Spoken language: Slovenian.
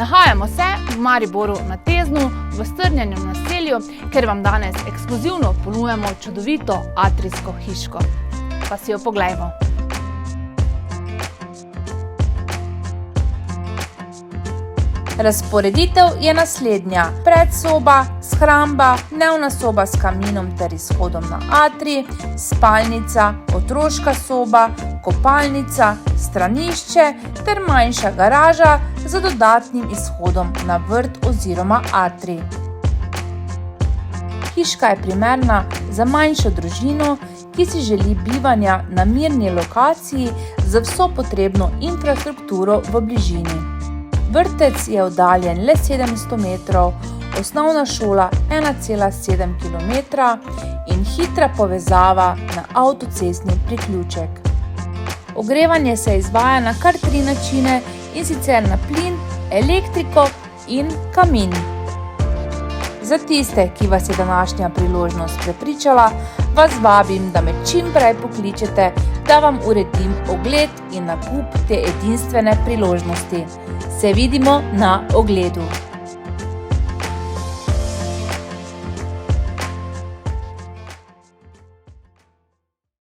Nahajamo se v Mariboru na Teznu, v strnjenem naselju, ker vam danes ekskluzivno ponujamo čudovito atrijsko hiško. Pa si jo poglejmo. Razporeditev je naslednja: predsoba, shramba, dnevna soba s kaminom ter izhodom na atrij, spalnica, otroška soba, kopalnica, stranišče ter manjša garaža z dodatnim izhodom na vrt oziroma atrij. Hiška je primerna za manjšo družino, ki si želi bivanja na mirni lokaciji z vso potrebno infrastrukturo v bližini. Vrtec je oddaljen le 700 metrov, osnovna šola 1,7 km in hitra povezava na avtocestni priključek. Ogrevanje se izvaja na kar 3 načine, in sicer na plin, elektriko in kamin. Za tiste, ki vas je današnja priložnost prepričala, vas vabim, da me čim prej pokličete, da vam uredim ogled in nakup te edinstvene priložnosti. Se vidimo na ogledu!